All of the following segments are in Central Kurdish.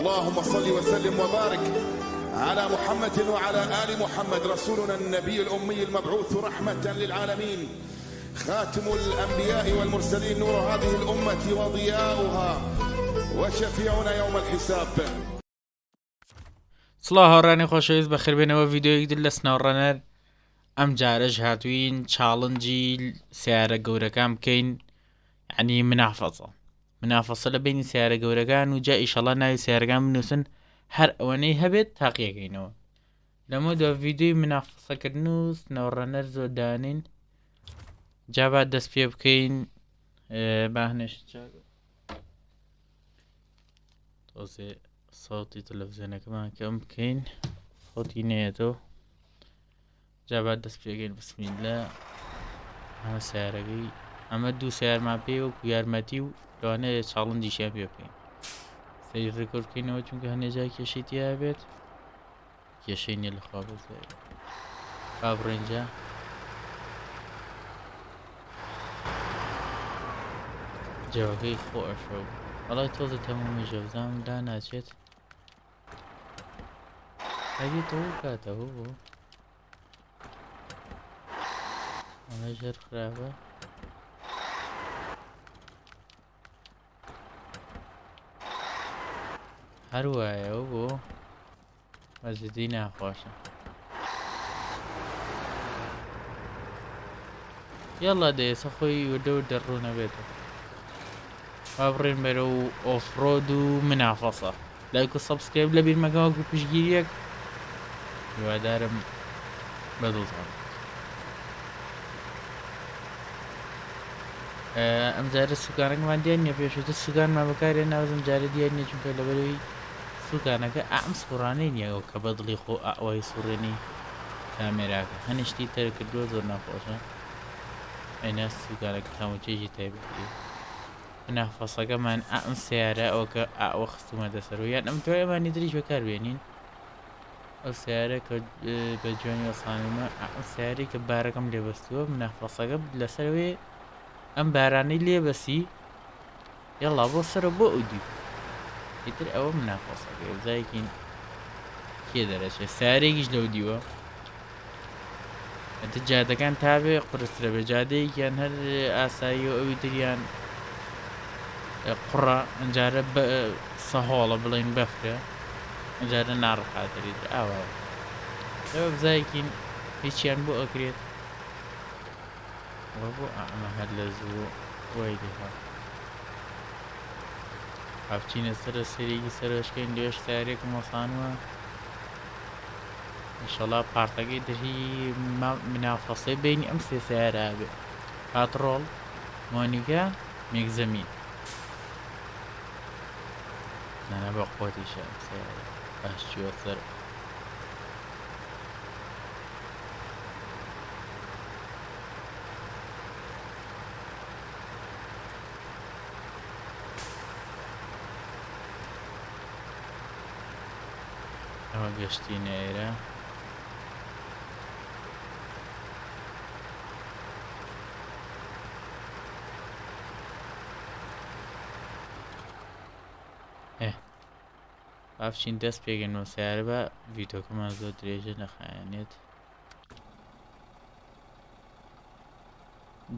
اللهم صل وسلم وبارك على محمد وعلى آل محمد رسولنا النبي الأمي المبعوث رحمة للعالمين، خاتم الأنبياء والمرسلين، نور هذه الأمة وضياؤها وشفيعنا يوم الحساب. سڵاو هاوڕانی خۆشەویست بەخێر بێنەوە ڤیددیۆیەک لە سناوڕەنەر. ئەم جارەش هاتووین چاڵنجی سیارە گەورەکان بکەین، یعنی منافەسە لە بینی سیارە گەورەکان و جا ئیشەڵا ناوی سیارەکان بنووسن هەر ئەوەنەی هەبێت تاقیەکەینەوە. لەمە دو ڤیددیۆی منافەسەکردن و سناوڕەنەر زۆر دانین، جا با دەست پێ بکەین. باهنێش تۆزێ ساوتی تەلەڤیزیۆنەکەمان کەم بکەین، خۆتی نێتەوە. جا با دەست پێگەین. بسمیللا. ئەمە سیارەکەی، ئەمە دوو سیارمان پێ وەکو یارمەتی و لەوانەیە چاڵنجیشیان پێ بکەین. سەیر ڕێکۆرد بکەینەوە چونکە هەنێجا کێشەی تیا بێت، کێشەی نییە لەخوا بزای با بڕێنجا. جەوەکەی خۆشە و وەڵای تۆزە تەمامی ژەوزام لا ناچێت هەبێتەوە کاتەوە بۆ ئەمە ژەر خراپە. هەروایەوە بۆ مەزیدی ناخۆشە. یاڵا دەیەسە خۆی وەدە و دەڕوو نەبێتەوە. با بڕێن بەرە و ئۆفرۆد و منافەسە. لایک و سەبسکرایب لە بیر مەکەوە پشگیریەک هیوادارم بەدڵتان. ئەم جارە سوکانەکەمان دیان نیە، پێشوەتر سوکانمان بەکارێ ناوزم جارە دیان نیە چونکە لەبەرەوەی سوکانەکە ئەم سوڕانەی نییەوە کە بەدڵی خۆ ئەوەی سوڕێنی کامێراکە هەنیشتی تەر کردووە زۆر ناخۆشە. ئەینا سوکانەکە خەموچێژی تایبەتی منافەسەکەمان ئەم سیارە ئەوە کە ئەوە خستومەتە سەر و یان ئەم توای ئەمانی دریش بەکاربێنین. ئەو سیارە کە بە جوانی وەسانمە ئەم سیارەی کە بارەکەم لێبەستووە منافەسەکە لەسەرەوێ ئەم بارانەی لێبەسی یاڵا بۆ سەرە بۆ ئەودی ئیتر ئەوە منافەسەکە زایکین کێ دەرەچێت سیارێکیش لەو دیوە. ئەتە جادەکان تابێ قورسترە بێ جادەیەکیان هەر ئاسایی و ئەوی تریان قڕە ئەنجارە سەهۆڵە بڵێن بەفرە ئەجارە ناڕەحاتری ئاوا ئەوە بزایکین هیچیان بۆ ئەکرێت بۆ ئەمە هەر لە زوو وای دێها هاوچینە سەرە سەرێکی سەرشکەین لێش سارێک مەسانوە ئینشەڵا پارتەکەی دەهی منافەسەی بینی ئەم سێ سیارە بێ پاتڕۆڵ مۆنیکا میگزەمین نانە بە قۆتیشە سیارە باش چوە سەر ئەوە گەشتینە ئێرە. بافچین دەست پێگەنەوە سیارە بە ڤیدۆکەمان زۆر درێژە نەخایەنێت.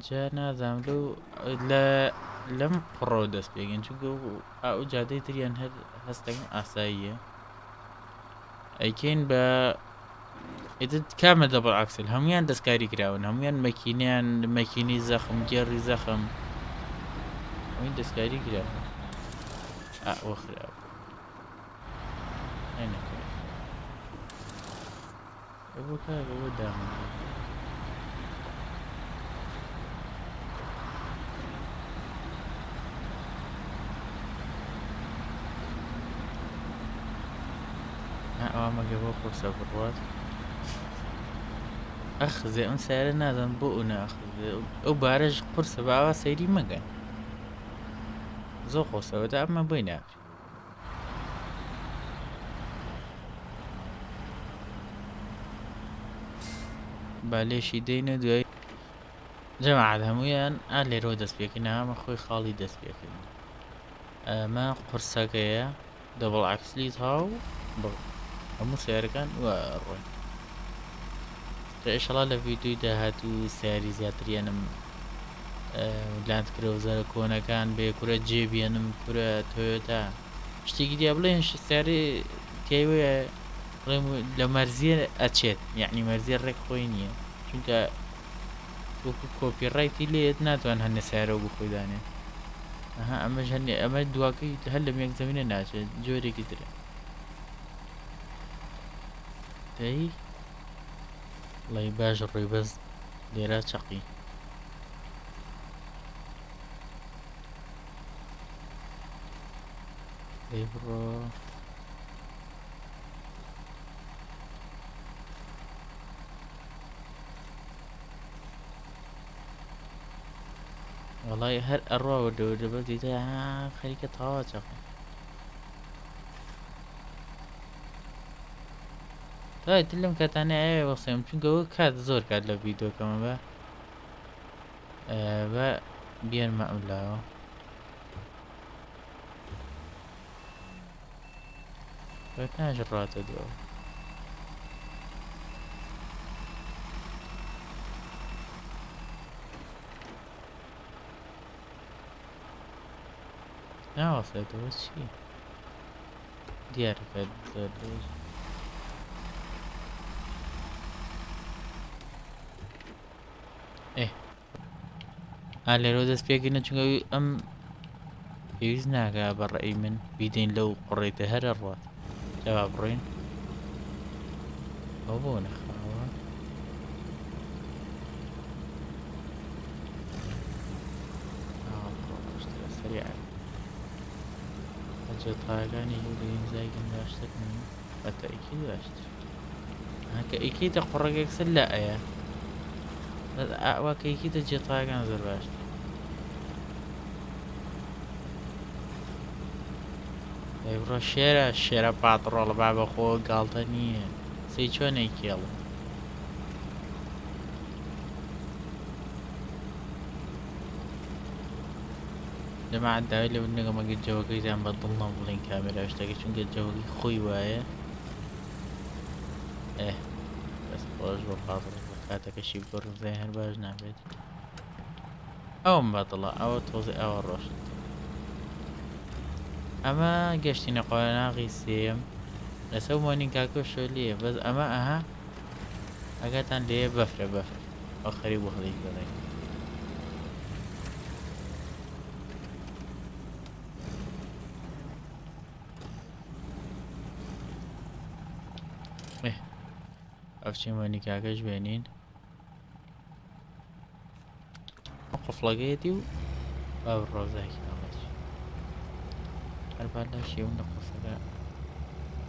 جا نازام لەم پڕۆ دەست پێگەن چونکە ئەو جادەی تریان هەر هەستەکەم ئاساییە ئەیکەین بە کامە دەبڵ ئاکسل هەمویان دەستکاری کراون هەمویان مەکینیان مەکینی زەخم گێڕی زەخم ئەوین دەستکاری کراون ئەوە خراوە ئەوە کارەوە دامە ئەوامەگە بۆ قورسە بڕوات ئەخزێ ئەم سیارە نازان بۆ ئەو ناخزێ ئەو بارەش قورسە باوا سەیری مەگەن زۆر خۆسەوەدا ئەمە بۆی ناکرێت. بالێشی دەینە دوای جەماعەت هەموویان لێرەوە دەست پێکردن ئەمە خۆی خاڵی دەست پێکردن. ئەمە قورسەکەیە دبل عكس ليز هاو بڵ هەموو سیارەکان وەڕۆین ئێشەڵا لە ڤیدیۆی داهات و سیاری زیاتریانم لاند کرۆزەرە کۆنەکان بێ کورە جێبیێنم کورە تۆیۆتا شتێکی دیا بڵێن سیارێ تیایوەیە بڵێم لە مەرزیە ئەچێت یعنی مەرزیە ڕێک خۆی نییە چونکە وەکو کۆپیڕایتی لێت ناتوان هەندە سیارە بخۆی دانێت ئەمەش هەنێ ئەمە دواکەی هەر لە مێک زەمینە ناچێت جۆرێکی ترە دەی وڵی باش ڕێی بەس لێرە چەقی دەی بڕۆ وڵی هەر ئەڕواوە دەبە دیتە خەریکە تاوا چەقی تای لەم کاتانە ئاوێ وەسێم چونکەەوە کات زۆر کات لە ڤیدۆکەمە بە بیێنمە ئەم لاوە ناژ ڕاتە دووە ناوەسێتەوە چی دیارەکە زۆر درێژ لێرەوە دەست پێکردنە چونکە ئەم پێویست ناکە بە ڕێی من بیدەین لەو قڕێتە هەرە ڕات جاوا بڕۆین ئەو بۆ نەخاوە سریع جێتاگانی هیزایگەن باشترن بەتە ئیکی باشتر هەکە ئیکیتە قڕێکێکسەر لە ئەیە ئاواکەیەکیتە جێتاگان زۆر باشتر ئەیڕۆ شێرە پاتڕۆڵ با بەخۆ گاڵتە نییە سی چۆنەی کێڵە دەمەعات داوای لێ نەگەمەگە جەوەکەیتان بە دڵ نەم بڵین کامێرا شتەکە چونکە جەوەکی خۆی وایە بەس خۆش بە پاتڕ کاتەکەشی بۆ ڕزای هەر باش نابێت ئەوم بەدڵە ئەوە تۆزی ئەوە ڕۆشت ئەمە گەشتینە قۆناغی سێم لەسەر وانی کاکۆ شۆلیە بەس ئەمە ئەها ئەگاتان لێ بەفرە ئەو خەری بۆ هەڵی گەڵی ئەفچین وانی کاکەش بێنین قفڵەکەیەتی و با ڕۆزایکی ناڵێت هەربار لە شێون لە قفەکە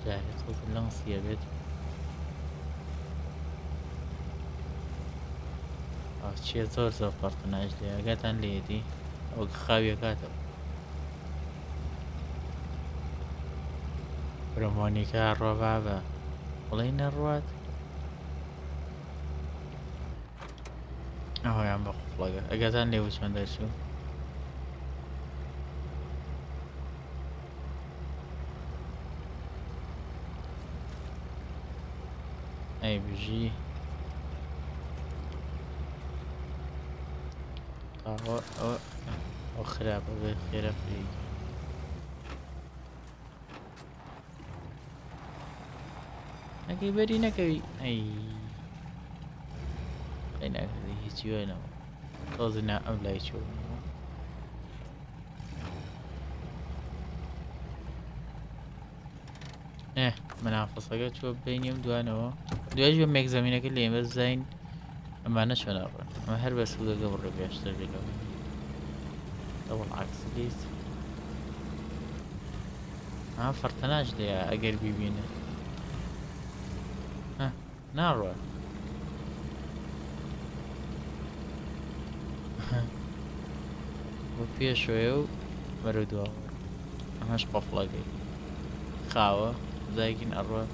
جارێت خۆ لەنسیە بێت چیە زۆر پەرتەناژ لێ ئەگاتان لێتی ئەوە خاویەکاتەوە برەمۆنیکە ڕۆبا بە بڵێ نەڕوات ئەویان بە قوڵەکە ئەگەتان لێوە چۆن دەرچوو ئەی بژی ئەو خراپە بێ خێرە فری ئەگەی بەری نەکەوی ئەی ناکردی هیچی وێنەوە تۆزنا ئەم لای چۆنەوە منافەسەکە چۆ بینیم دوانەوە دوای بە مێک زەمینەکە لێ بە زین ئەمانە چۆناڕن ئەمە هەر بە سوودەکە بڕێ باشتر لێگەڵ دەوڵ عکس لیست فەرتەناش لێە ئەگەر بیبینێت ناڕوە بۆ پێشوێ و بەرە دواوە ئەمەش قەفڵەکەی خاوە دایکین ئەڕوە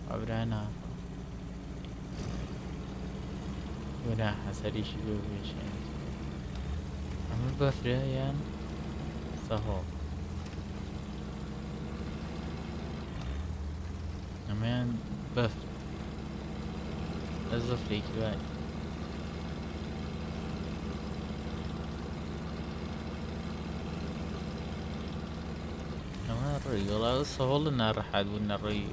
ئەبرانا ونا حەسەریشی بێ بێشێن ئەمە بەفرە یان سەهۆڵ ئەمەیان بەفر ئەس بەفرێکی وای ئەمە ڕێی وەڵا سەهۆڵ ناڕەحات بوون نەڕێی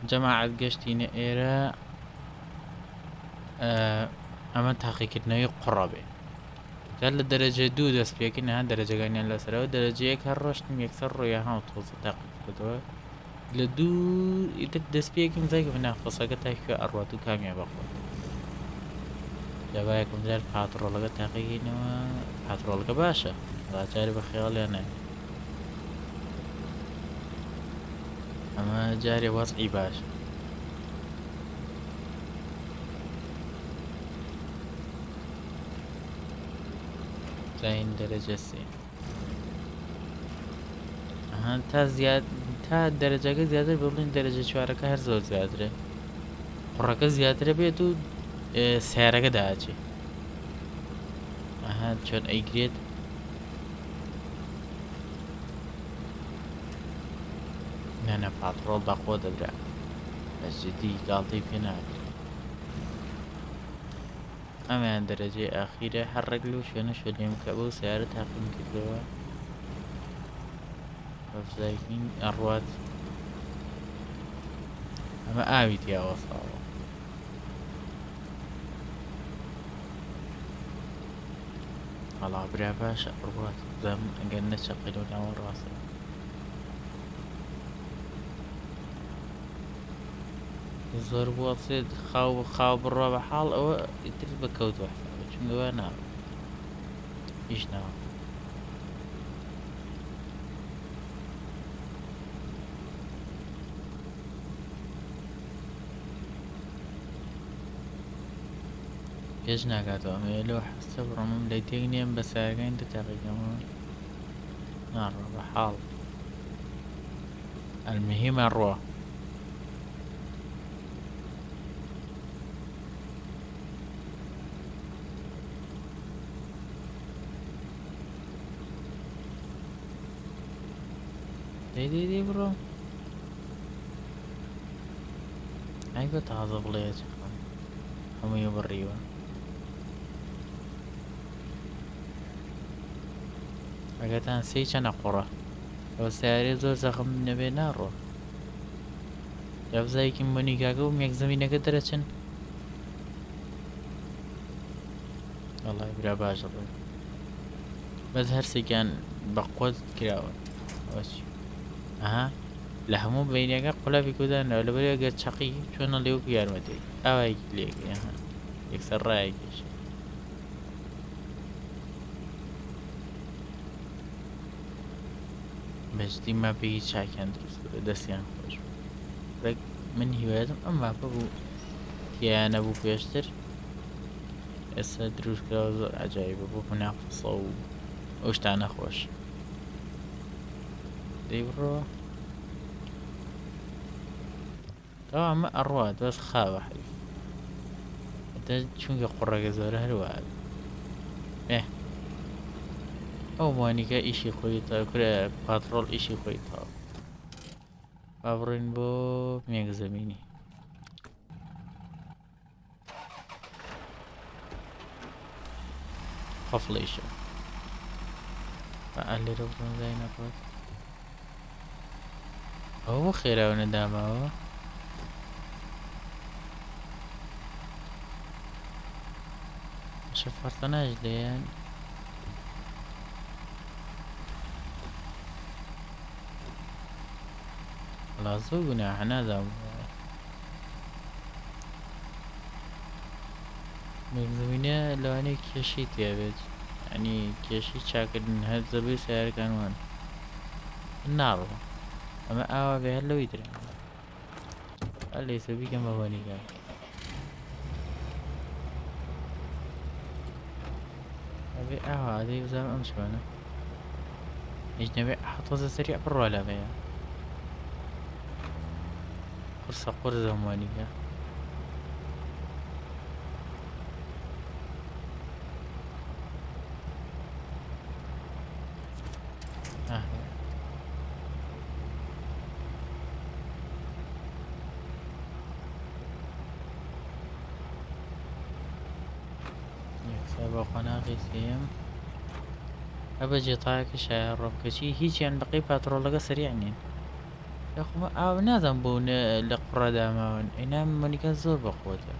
جەماعەت گەشتینە ئێرە ئەمە تاقیکردنەوەی قوڕە بێ جار لە دەرەجە دوو دەست پێکردن ها دەرەجەکانیان لەسەرەوە دەرەجەیەک هەر ڕۆشتم یەکسەر ڕۆیە هاو تۆزە تاقیق کردەوە لە دوو ئیتر دەست پێکم زایکە بناخۆسەکە تاکوێ ئەڕوات و کامیابە خۆت دەبایەکم جار پاتڕۆڵەکە تاقیکردنەوە پاتڕۆڵەکە باشە ڕاجارە بە خەیاڵیان نایە ئەمە جارێ وەزعی باشە زين درجة سي تا درجة زيادة بقولين درجة شوارك هر زور زيادة قرك زيادة بيتو سعرك داجي شون اي جريد نانا باترول بقوة دبرا بس جدي قالتي فيناك ئەمەیان دەرەجەی ئاخیرە هەر ڕێک لەو شوێنە شوێنێم کە بەو سیارە تاقیم کردەوە بەفزایکین ئەڕوات ئەمە ئاوی تیاوەساوە هەڵا برا باشە ئەڕوات زەم ئەگەر نەچەقیل و ناوە ڕاستە زۆر بووە سێت خاو بڕوا بە حاڵ ئەوە ئیتر بەکەوتوە چونگەوە ناوە هیچ ناوە پێش ناکاتەوە ئەمێ لەوە حەستە بڕۆمم لەی تێک نێم بە سایەکانی تەتاقیەکەمە ناڕۆ بە حاڵ المهمە ڕوە دەی بڕۆ ئای بە تازە بڵێ چخەم هەمووی بڕیوە ئەگەتان سێی چەنە قوڕە ئەوە سیارێ زۆر زەخم نەبێ ناڕۆ یابزایەکی مۆنیکاکە و مێک زەمینەکە دەرەچن وەڵای برا باشە ڕۆی بەس هەرسێکیان بە قۆت کراوە ئەوەچی ئەها لە هەموو بینەکە قولاوی کودانەوە لەبەر ئەگەر چەقی چۆنە لێوەکو یارمەتی ئاوایەکی لێگە یەکسەر ڕایەکیش بەشتی ماپێکی چاکیان دروست کرد دەستیان خۆش ڕێک من هیوایەتم ئەم ماپە بوو تیایان نەبوو پێشتر ئێستا دروستکراوە زۆر عەجایبە بۆ مناقەسە و ئەو شتانە خۆش دەی بڕۆ تەوا ئەمە ئەڕوات بەس خاوە حەیف چونکە قوڕەکە زۆرە هەروە ئەو موانیکە ئیشی خۆی تاکرە پاتڕۆڵ ئیشی خۆی تاو با بڕین بۆ مێک زەمینی قەفڵیشە بە لێرە بڕۆن زای نەکات ئەوە بۆ خێراوە نەداماوە شەفەرتە ناژدەیان وەڵا زۆر گوناحە نادام مێک زەمینە لەوانەیە کێشەی تێبێت یعنی کێشەی چاکردن هەر زەبەی سیارەکان وان ناڕۆ ئەمە ئاوا بێ هەر لەوەی ترە هەر لێسە بیکەم بە وەنیگە ئەبێ ئاوا ئەدەی بزانم ئەم چۆنە هیچ نەبێ حەتەزە سەریع بڕوا لەمەیە قورسە قورزە وانیگە باخۆناغی سێم ئەبە جێتایەکە شایە ڕۆبکەچی هیچیان بەقی پاتڕۆلەکە سەریع نین یاخمە ئاو نازان بوو لە قوڕەداماون ئەینا مۆنیکا زۆر بەخۆتە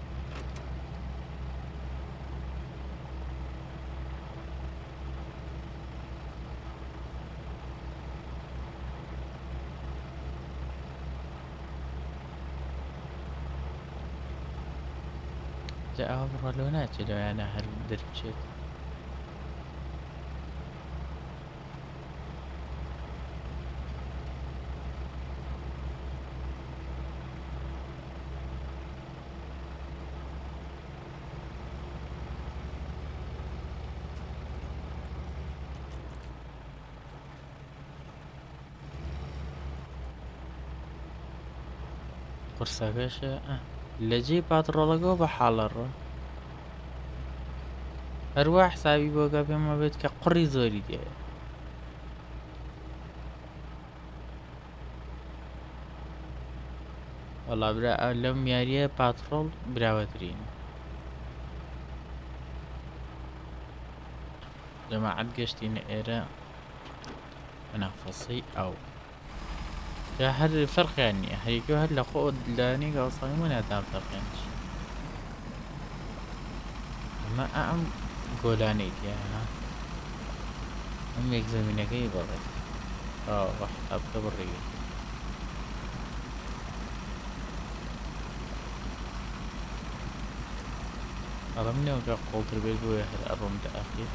جا ئەوە بڕە لەو ناچێت لەویانە هەر دەربچێت قورسەکەشە لە جێ پاتڕۆڵەکەەوە بە حاڵەڕە هەروە حسابی بۆگە پێمە بێت کە قڕی زۆری دێ وەڵا برا لەم یاریە پاتڕۆڵ براوەترین جەماعەت گەشتینە ئێرە بەناخفەسەی ئەو یا هەر فەرقیان نییە هەریکە هەر لە خۆ لانی گاڵسانی و ناتان فەرقیان چی ئەمە ئەم گۆلانەی تیا ئەم یەک زەمینەکەی بەڵێت حسابکە بڕێگە ئەڵەم نێوەکە قوڵتر بێت بۆیە هەر ئەڕۆم دەئەخیر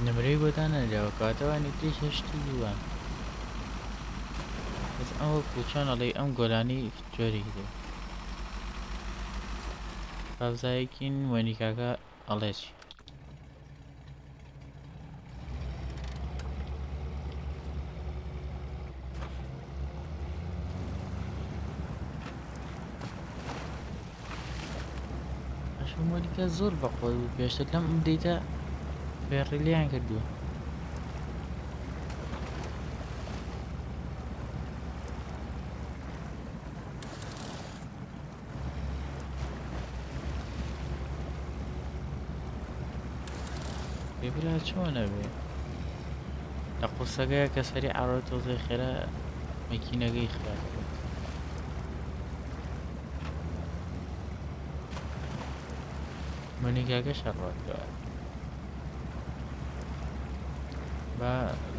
نمرەی بۆدانە لەوە کاتەوانی تریش هەشتی دیوان بەس ئەوە کوچۆن ئەڵێ ئەم گۆلانی جۆری دێ قەبزایەکین وەنیکاکە ئەڵێ چی ئەشم وەنیکە زۆر بەخۆی بوو پێشتر لەم ئەمدەیتە فێڕیلیان کردووە پێبرا چۆنە بێ لە قورسەکەیە کە سەری ئاڕۆی تۆزەی خێرا مەکینەکەی خراپ مۆنیکاکە شەڕاتەوە با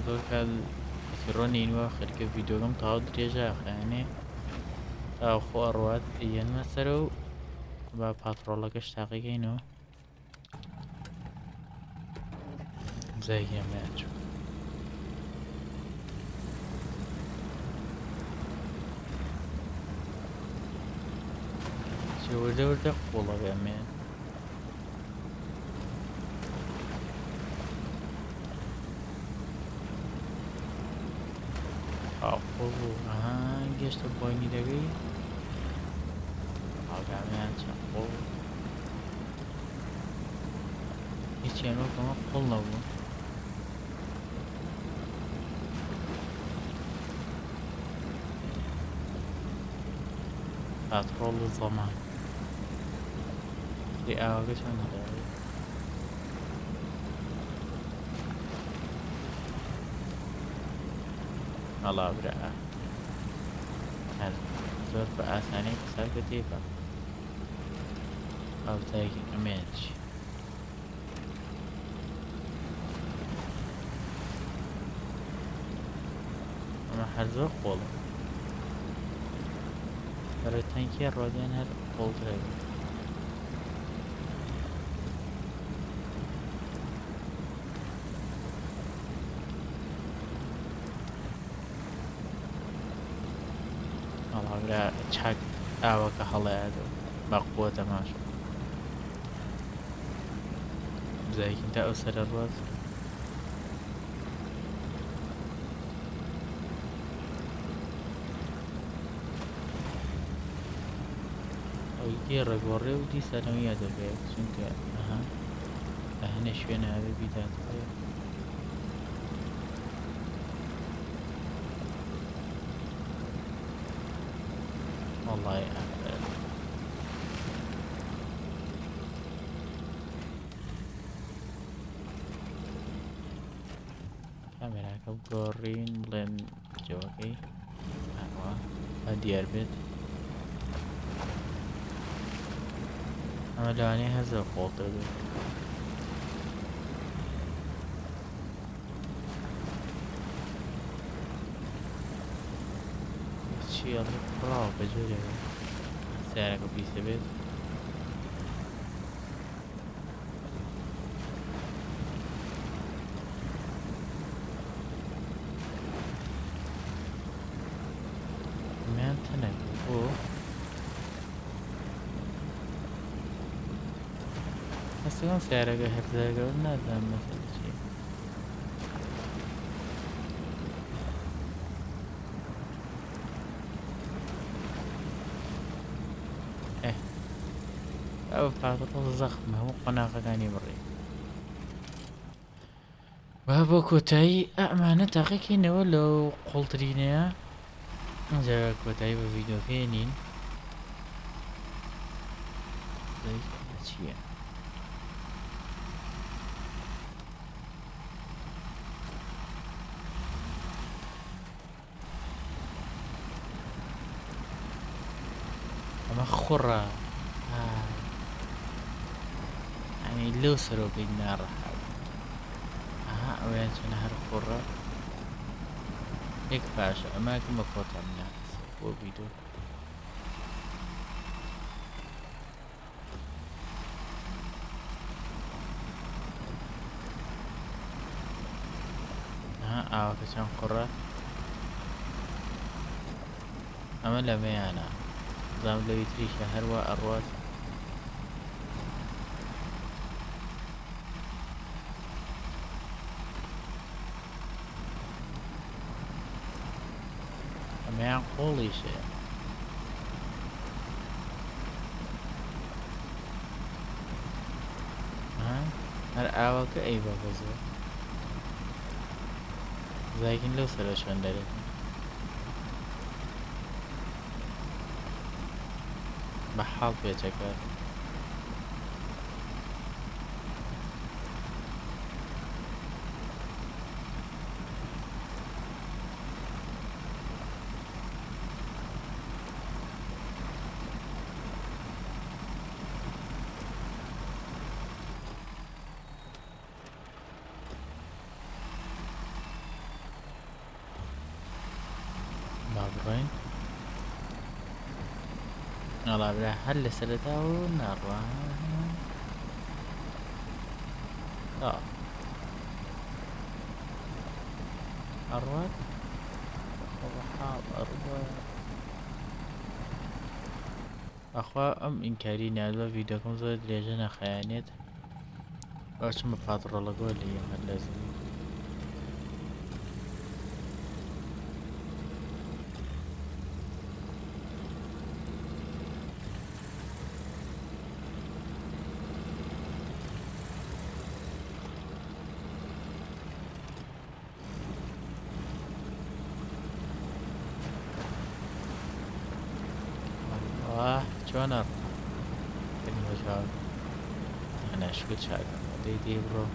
زۆر کات ڕۆنینوە خەرکە ڤیدۆگەم تەواو درێژە خەیانێ تاخۆ ئەڕوات یەنمە سەرە و با پاتڕۆڵەکەش تاقیکەینەوە زایگەمیان چوو وردە قوڵە بێمێن گەشتە بۆینی دەگەی ئاگامیان چەند قوڵ هیچیان وەکەمە قوڵ نەبوو پاتڕۆڵ زەمان لێ ئاواگە چۆن هەداوێت هەڵا برا زۆر بە ئاسانی قساکە تێکە ئاوتایەکی ئەمێنچ ئەمە هەر زۆر قوڵە بەرە تەنکیە ڕۆدیان هەر قوڵترە بێت ئەڵاورا چاک ئاوەکە هەڵەیادەوە بە قووە تەماشا بزایکین تا ئەو سەرە ڕۆز ئەوی گێڕە گۆڕێ و دیسانەوە یادەبێت چونکە لە هەنێ شوێنە ئاوێ بیداتێ والله أعلم. كاميرا كبقورين بلين جواكي ديار بيت أما لاني هذا قوطر بيت شي يلا براو بجوري سعرك بيسة بيت ما تنقل بس كم سعرك هرزاك ولا دام مثل شي إيه أو فاتورة زخمة مو قناقة كاني بري بابا كوتاي أمانة تاقيكي ولو قلترينيا جا كوتاي بفيديو كينين زي هاتشيا أما خرة يعني لو سرو بالنار وين نهر خرة هيك باشا أماكن مفوتة من الناس وبيدو كشان خرة أما لا ميانا زام لو يتري شهر وأروات أما يعقولي شيء هر آوك أي بابزو زايكن لو سرشون داري بحال بيتكر بابرين الله بلا هل سرتا ونار أرواد وحاب أرواد أخوة أم إنكاري نادوا فيديوكم زود ليجنا خيانيت واش مفاطر الله قول لي هل لازم شلون أروح المجال أنا شو شايف دي برو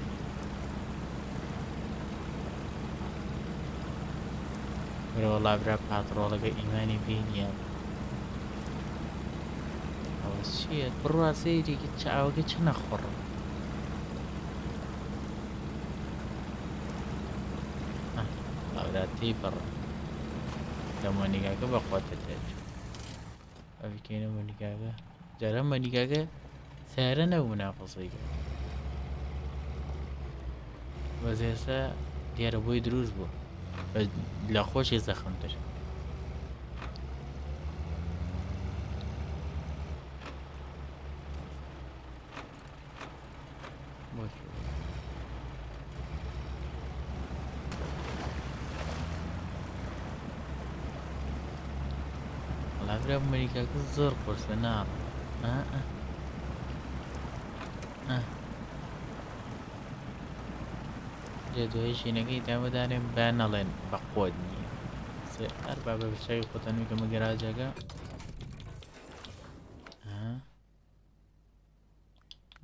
والله برا باترول لقى إيماني بيني أول شيء برا سيري كتشاو كتشنا خر لا تي برا لما نيجا بقوة التاج أبي كينا منيجا جرى منيجا سعرنا ومنافسية بس هسه ديار أبوي دروز بو بس لا خوش يزخمتر والله أمريكا كزر قرص نار جدوى شي نقي تاما دارين بانالين بقودني أربعة بشي قطن ويكا مقراجاقا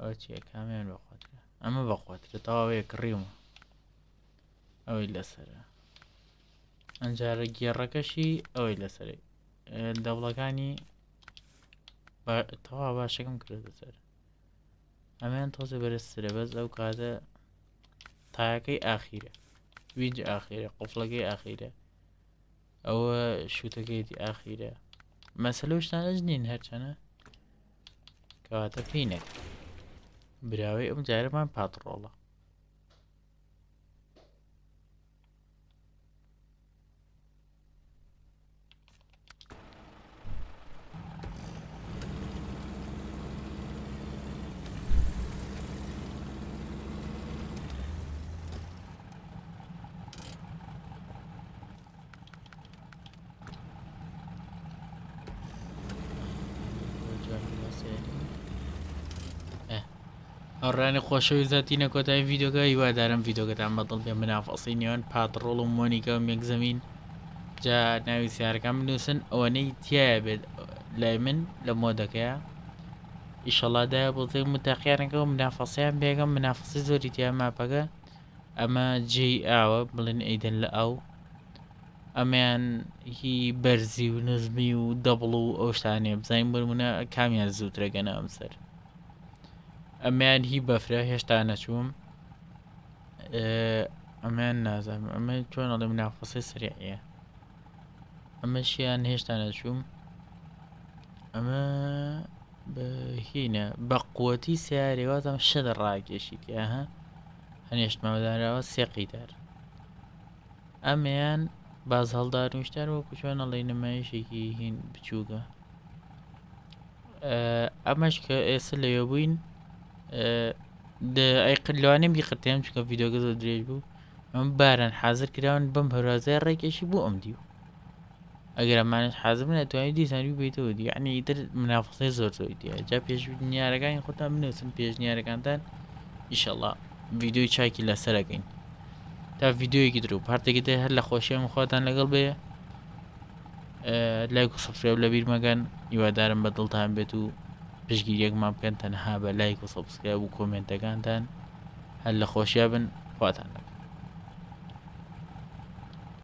ئەو چیە کامیان بەخواترە ئەمە بەخواترە تەواوەیە کڕیومە ئەوەی لەسرە ئەنجارە گێڕەکەشی ئەوەی لەسەر دەوڵەکانی تەوا باشەکەم کردە سەر ئەمیان تۆزە بەرزترە بەس ئەو کاتە تایەکەی ئاخیرە ویج ئاخیرە قوفڵەکەی ئاخیرە ئەوە شووتەکەیتی ئاخیرە مەسەلە شتانەش نین هەرچەنە کەواتە پێینەک براوەی ئەم جارەمان پاتڕۆڵە ئەڕانی خۆشەوی زیاتینە کۆتای ڤیددیۆگە هیوادارم ڤیددیۆگەتان بەدڵ پێ منافەسی نێوان پاتڕۆڵ و مۆنیکە و مێک زەمین جا ناوی سیارەکان بنووسن ئەوەنەی تایە بێت لای من لە مۆدەکەیە ئیشەڵادایە بۆ زەی متاقییانەکە و منافەسییان بێگەم منافەسی زۆری تیا ماپەکە ئەمە جێی ئاوە بڵێن ئەیدەن لە ئەو ئەمەیان هی بەرزی و نزمی و دەبڵ و ئەو شتانێ بزانین بمونە کامیان زووترەگەنە ئەم سەر ئەمەیان هی بەفرە هێشتا نەچووم ئەمەیان نازانم ئەمە چۆنەڵێ منافەسی سریعە ئەمەشیان هێشتا نەچووم ئەمە هینە بە قووەتی سیارێواتم شەدە ڕاکێشیتە ها هەنێشتمەوەداراوە سێقیدار ئەمەیان باز هەڵدار وشتار وەکو چۆنەڵێ نمایشێکی هین بچووکە ئەمەش کە ئێستا لەوێ بووین لەوانێ بیقرتیان چکە ڤیددیۆگە زۆر درێژ بوو ئەم باران حازر کراون بەم هەرازای ڕێکێکی بوو ئەم دیو ئەگەر ئەمانش حازر من ئەتوانی دیسانی بێتەوە دی یعنی ئیتر منافەسەی زۆر زۆری دیە جا پێشنیارەکانی خۆتان بنووسن پێشنیارەکانتان ئیشەڵڵا ڤیددیۆی چاکی لەسەرەکەین تا ڤیددیۆیەکی درو پارتێکی تر هەر لە خۆشیەم خۆتان لەگەڵ بێ لایک و سەبسکرایب لە بیر مەگەن هیوادارم بە دڵتان بێت و پشگیریەکمان بکەن تەنها بە لایک و سەبسکرایب و کۆمنتەکانتان هەر لە خۆشییا بن خواتان